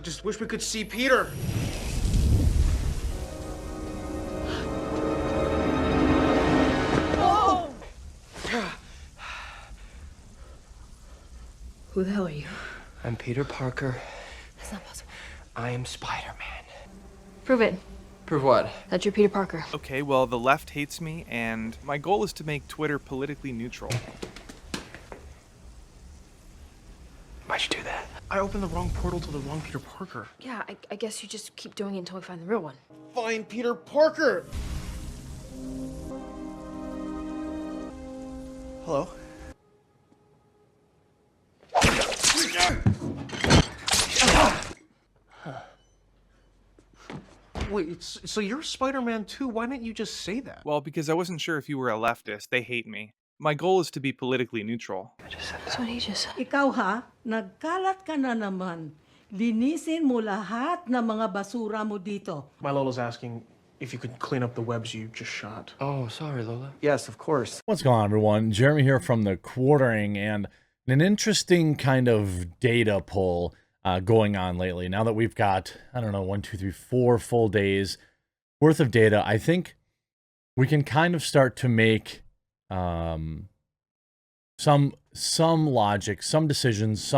I just wish we could see Peter. Oh! Who the hell are you? I'm Peter Parker. That's not possible. I am Spider-Man. Prove it. Prove what? That you're Peter Parker. Okay, well, the left hates me, and my goal is to make Twitter politically neutral. Why'd you do that? I opened the wrong portal to the wrong Peter Parker. Yeah, I guess you just keep doing it until we find the real one. Find Peter Parker! Hello? Wait, so you're Spider-Man too? Why didn't you just say that? Well, because I wasn't sure if you were a leftist. They hate me. My goal is to be politically neutral. That's what he just said. Ikaw ha, nagkalat ka na naman. Linisin mo lahat ng mga basura mo dito. My Lola's asking if you could clean up the webs you just shot. Oh, sorry, Lola. Yes, of course. What's going on, everyone? Jeremy here from the Quartering, and an interesting kind of data pull going on lately. Now that we've got, I don't know, 1, 2, 3, 4 full days worth of data, I think we can kind of start to make some logic, some decisions,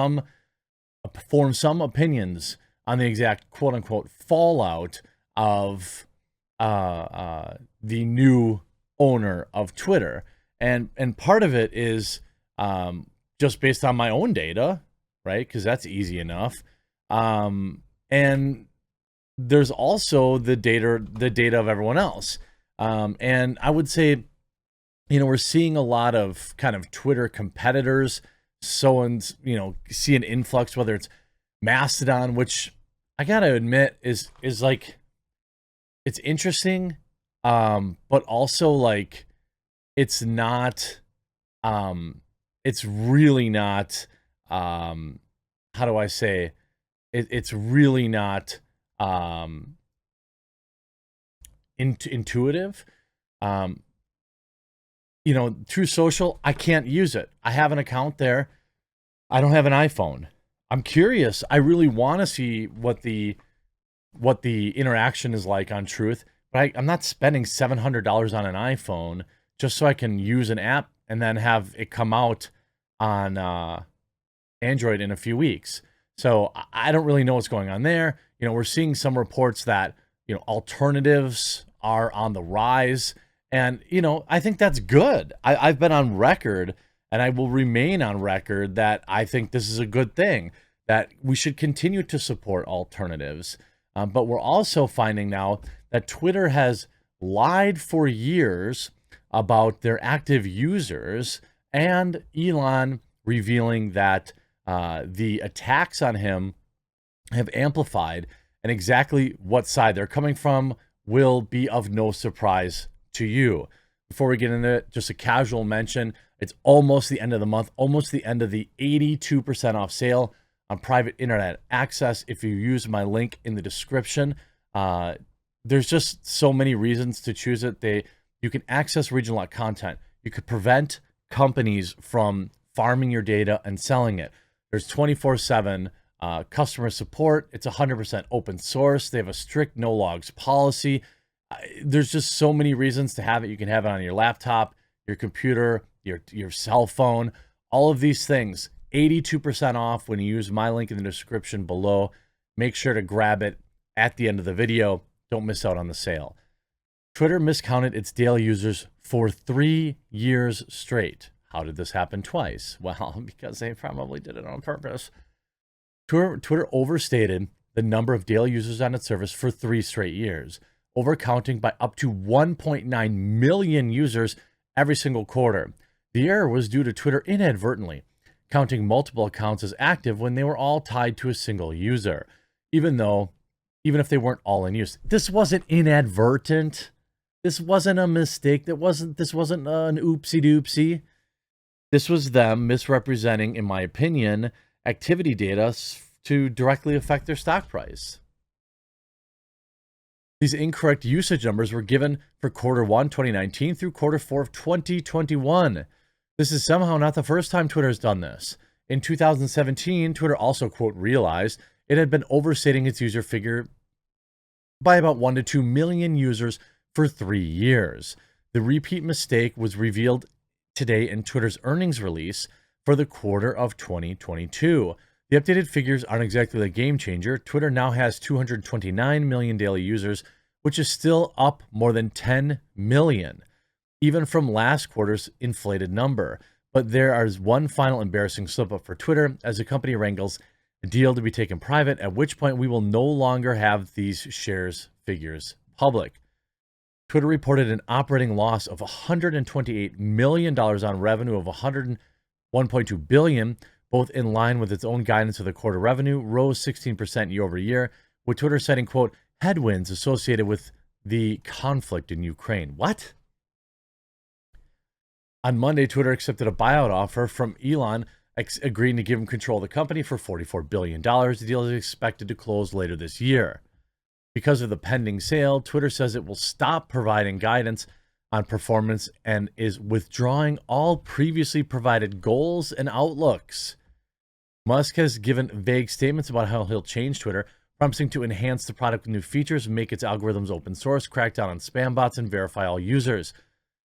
form some opinions on the exact quote unquote fallout of the new owner of Twitter. And part of it is just based on my own data, right? Because that's easy enough. And there's also the data of everyone else. And I would say, you know, we're seeing a lot of kind of Twitter competitors. Someone's, you know, see an influx, whether it's Mastodon, which I gotta admit is like, it's interesting, but also like, it's not, it's really not, how do I say, it's really not intuitive. You know, True Social, I can't use it. I have an account there. I don't have an iPhone. I'm curious. I really want to see what the interaction is like on Truth, but I'm not spending $700 on an iPhone just so I can use an app and then have it come out on Android in a few weeks. So I don't really know what's going on there. You know, we're seeing some reports that, you know, alternatives are on the rise. And, you know, I think that's good. I've been on record, and I will remain on record, that I think this is a good thing, that we should continue to support alternatives. But we're also finding now that Twitter has lied for years about their active users, and Elon revealing that the attacks on him have amplified, and exactly what side they're coming from will be of no surprise to you. Before we get into it, just a casual mention, it's almost the end of the month, almost the end of the 82% off sale on private internet access. If you use my link in the description, there's just so many reasons to choose it. You can access regional content. You could prevent companies from farming your data and selling it. There's 24/7 customer support. It's 100% open source. They have a strict no logs policy. There's just so many reasons to have it. You can have it on your laptop, your computer, your cell phone, all of these things. 82% off when you use my link in the description below. Make sure to grab it at the end of the video. Don't miss out on the sale. Twitter miscounted its daily users for 3 years straight. How did this happen twice? Well, because they probably did it on purpose. Twitter overstated the number of daily users on its service for 3 straight years, overcounting by up to 1.9 million users every single quarter. The error was due to Twitter inadvertently counting multiple accounts as active when they were all tied to a single user, even if they weren't all in use. This wasn't inadvertent. This wasn't a mistake. This wasn't an oopsie doopsie. This was them misrepresenting, in my opinion, activity data to directly affect their stock price. These incorrect usage numbers were given for Q1 2019 through Q4 of 2021. This is somehow not the first time Twitter has done this. In 2017, Twitter also, quote, realized it had been overstating its user figure by about 1 to 2 million users for 3 years. The repeat mistake was revealed today in Twitter's earnings release for the quarter of 2022. The updated figures aren't exactly a game changer. Twitter now has 229 million daily users, which is still up more than 10 million, even from last quarter's inflated number. But there is one final embarrassing slip-up for Twitter as the company wrangles a deal to be taken private, at which point we will no longer have these shares figures public. Twitter reported an operating loss of $128 million on revenue of $101.2 billion, both in line with its own guidance of the quarter. Revenue rose 16% year over year, with Twitter citing, quote, headwinds associated with the conflict in Ukraine. What? On Monday, Twitter accepted a buyout offer from Elon, agreeing to give him control of the company for $44 billion. The deal is expected to close later this year. Because of the pending sale, Twitter says it will stop providing guidance on performance and is withdrawing all previously provided goals and outlooks. Musk has given vague statements about how he'll change Twitter, promising to enhance the product with new features, make its algorithms open source, crack down on spam bots, and verify all users.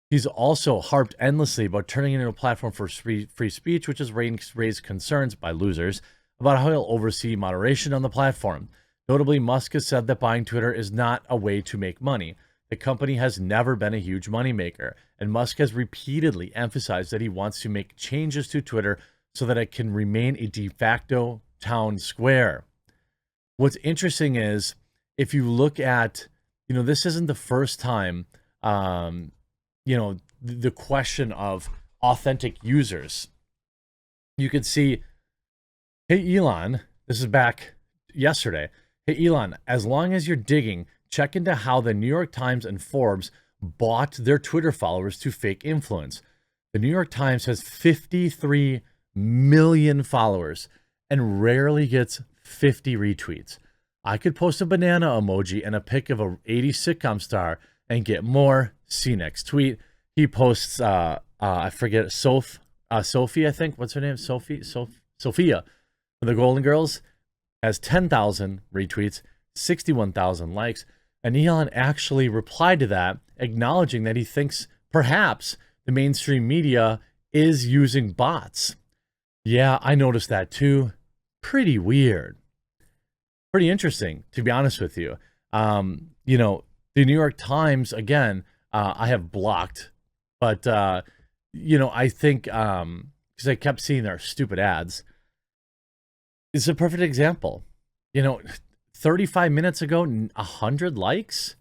He's also harped endlessly about turning it into a platform for free speech, which has raised concerns by losers about how he'll oversee moderation on the platform. Notably, Musk has said that buying Twitter is not a way to make money. The company has never been a huge moneymaker, and Musk has repeatedly emphasized that he wants to make changes to Twitter so that it can remain a de facto town square. What's interesting is, if you look at, this isn't the first time, the question of authentic users. You could see, hey, Elon, this is back yesterday. Hey, Elon, as long as you're digging, check into how the New York Times and Forbes bought their Twitter followers to fake influence. The New York Times has 53 million followers and rarely gets 50 retweets. I could post a banana emoji and a pic of a 80s sitcom star and get more. See next tweet. He posts, I forget, Sophie, I think. What's her name? Sophia. The Golden Girls has 10,000 retweets, 61,000 likes. And Elon actually replied to that, acknowledging that he thinks perhaps the mainstream media is using bots. Yeah, I noticed that too. Pretty weird. Pretty interesting, to be honest with you. The New York Times, again, I have blocked, but, I think, because I kept seeing their stupid ads, it's a perfect example. 35 minutes ago, 100 likes,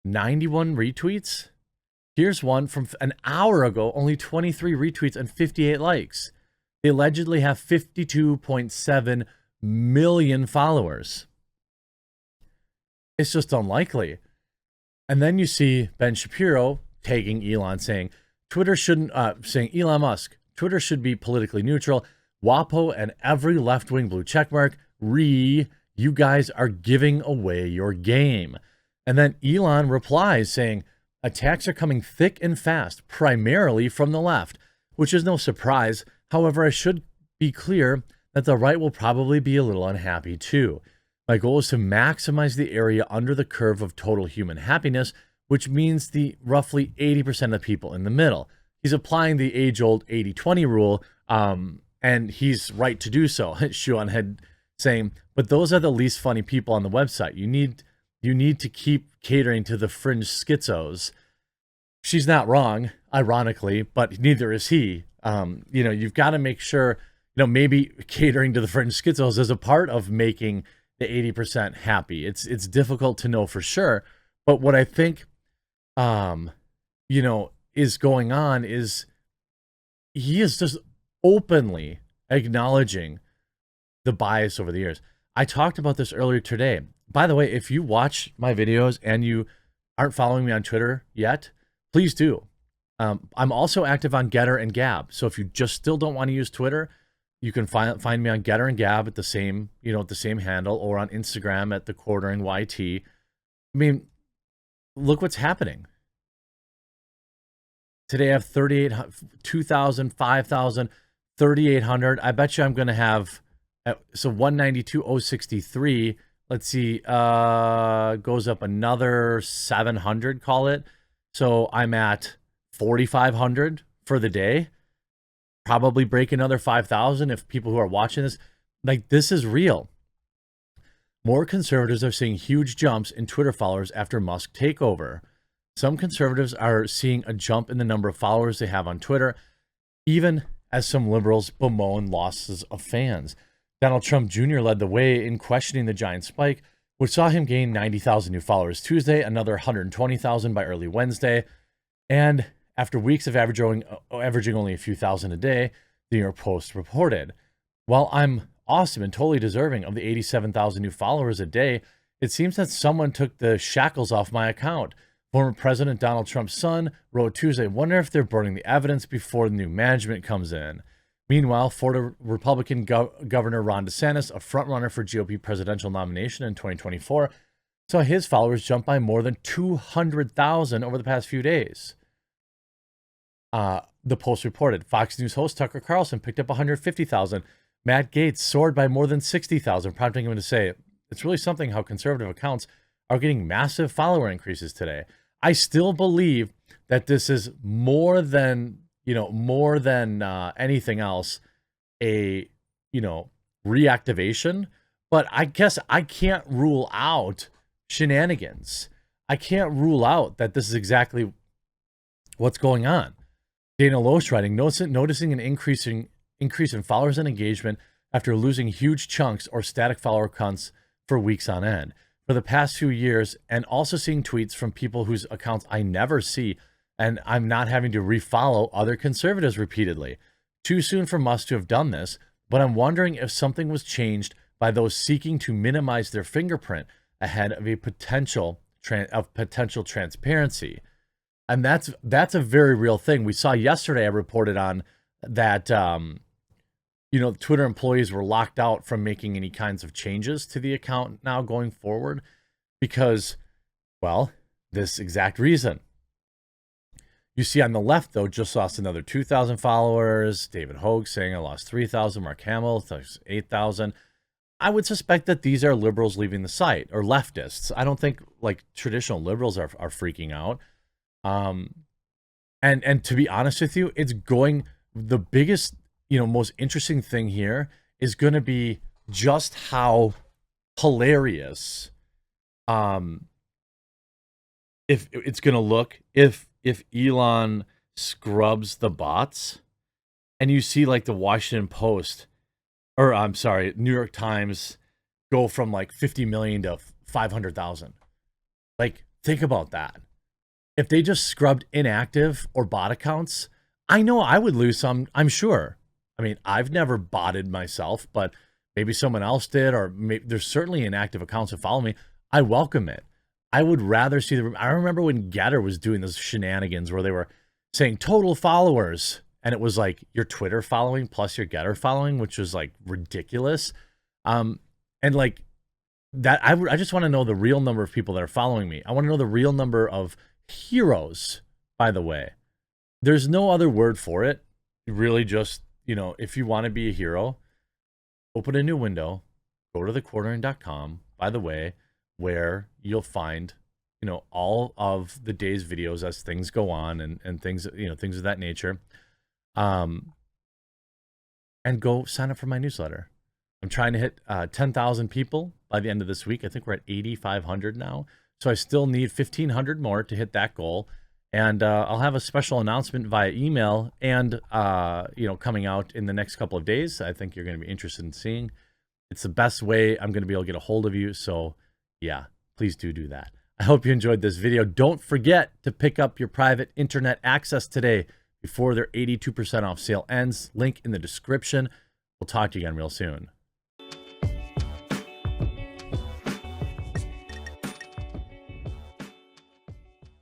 91 retweets. Here's one from an hour ago, only 23 retweets and 58 likes. They allegedly have 52.7 million followers. It's just unlikely. And then you see Ben Shapiro tagging Elon, saying Elon Musk, Twitter should be politically neutral. WAPO and every left-wing blue checkmark, you guys are giving away your game. And then Elon replies saying, attacks are coming thick and fast, primarily from the left, which is no surprise. However, I should be clear that the right will probably be a little unhappy too. My goal is to maximize the area under the curve of total human happiness, which means the roughly 80% of people in the middle. He's applying the age-old 80-20 rule, and he's right to do so. Shuan had saying, but those are the least funny people on the website. You need to keep catering to the fringe schizos. She's not wrong, ironically, but neither is he. You've got to make sure, maybe catering to the fringe schizos is a part of making the 80% happy. It's difficult to know for sure, but what I think, is going on is he is just openly acknowledging the bias over the years. I talked about this earlier today. By the way, if you watch my videos and you aren't following me on Twitter yet, please do. I'm also active on Getter and Gab. So if you just still don't want to use Twitter, you can find me on Getter and Gab at the same handle, or on Instagram at @TheQuarteringYT. I mean, look what's happening. Today I have 2,000, 5,000, 3,800. I bet you I'm going to have So 192,063. Let's see, goes up another 700, call it. So I'm at 4,500 for the day. Probably break another 5,000 if people who are watching this, like, this is real. More conservatives are seeing huge jumps in Twitter followers after Musk takeover. Some conservatives are seeing a jump in the number of followers they have on Twitter, even as some liberals bemoan losses of fans. Donald Trump Jr. led the way in questioning the giant spike, which saw him gain 90,000 new followers Tuesday, another 120,000 by early Wednesday. And after weeks of averaging only a few thousand a day, the New York Post reported, while I'm awesome and totally deserving of the 87,000 new followers a day, it seems that someone took the shackles off my account. Former President Donald Trump's son wrote Tuesday, wonder if they're burning the evidence before the new management comes in. Meanwhile, Florida Republican Governor Ron DeSantis, a frontrunner for GOP presidential nomination in 2024, saw his followers jump by more than 200,000 over the past few days. The Post reported Fox News host Tucker Carlson picked up 150,000. Matt Gaetz soared by more than 60,000, prompting him to say, it's really something how conservative accounts are getting massive follower increases today. I still believe that this is more than anything else, a, reactivation. But I guess I can't rule out shenanigans. I can't rule out that this is exactly what's going on. Dana Loesch writing, noticing an increase in followers and engagement after losing huge chunks or static follower counts for weeks on end. For the past few years, and also seeing tweets from people whose accounts I never see, and I'm not having to refollow other conservatives repeatedly. Too soon for Musk to have done this, but I'm wondering if something was changed by those seeking to minimize their fingerprint ahead of a potential transparency. And that's a very real thing. We saw yesterday, I reported on that, Twitter employees were locked out from making any kinds of changes to the account now going forward because, well, this exact reason. You see on the left, though, just lost another 2,000 followers. David Hogue saying I lost 3,000. Mark Hamill, 8,000. I would suspect that these are liberals leaving the site, or leftists. I don't think like traditional liberals are freaking out. And to be honest with you, it's going, the biggest, most interesting thing here is going to be just how hilarious, if it's going to look, if Elon scrubs the bots and you see like the Washington Post, or I'm sorry, New York Times go from like 50 million to 500,000. Like, think about that. If they just scrubbed inactive or bot accounts, I know I would lose some, I'm sure. I mean, I've never botted myself, but maybe someone else did, or maybe there's certainly inactive accounts that follow me. I welcome it. I would rather see I remember when Getter was doing those shenanigans where they were saying total followers, and it was like your Twitter following plus your Getter following, which was like ridiculous. And like that, I just want to know the real number of people that are following me. I want to know the real number of heroes, by the way. There's no other word for it. Really just, if you want to be a hero, open a new window, go to thequartering.com, by the way, where you'll find, all of the day's videos as things go on and things, things of that nature. And go sign up for my newsletter. I'm trying to hit 10,000 people by the end of this week. I think we're at 8,500 now. So I still need 1,500 more to hit that goal. And I'll have a special announcement via email and, coming out in the next couple of days. I think you're going to be interested in seeing. It's the best way I'm going to be able to get a hold of you. So yeah, please do that. I hope you enjoyed this video. Don't forget to pick up your private internet access today before their 82% off sale ends. Link in the description. We'll talk to you again real soon.